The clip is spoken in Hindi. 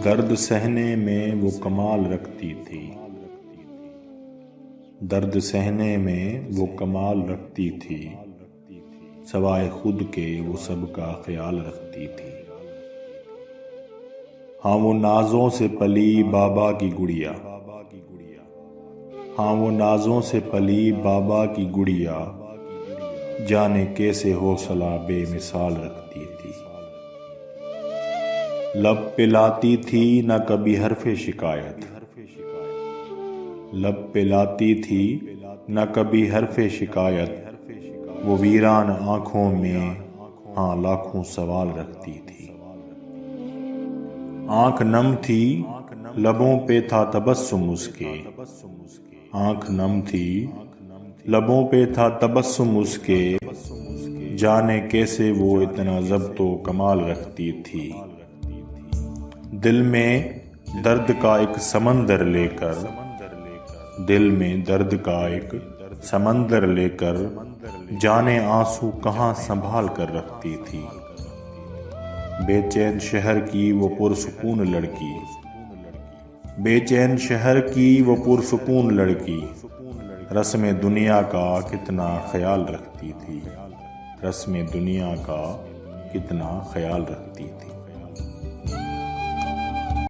दर्द सहने में वो कमाल रखती थी, दर्द सहने में वो कमाल रखती थी, सवाए खुद के वो सबका ख्याल रखती थी। हाँ वो नाजों से पली बाबा की गुड़िया, हाँ वो नाजों से पली बाबा की गुड़िया, जाने कैसे हौसला बेमिसाल रखती थी। लब पे लाती थी न कभी हरफे शिकायत, लब पे लाती थी न कभी हरफे शिकायत, वो वीरान आंखों में हाँ लाखों सवाल रखती थी। आंख नम थी लबों पे था तबस्सुम उसके, आंख नम थी लबों पे था तबस्सुम उसके, जाने कैसे वो इतना ज़ब्तो कमाल रखती थी। दिल में दर्द का एक समंदर लेकर, दिल में दर्द का एक समंदर लेकर, जाने आंसू कहाँ संभाल कर रखती थी। बेचैन शहर की वो पुरसुकून लड़की, बेचैन शहर की वो पुरसुकून लड़की, रस्म दुनिया का कितना ख्याल रखती थी, रस्म दुनिया का कितना ख्याल रखती थी।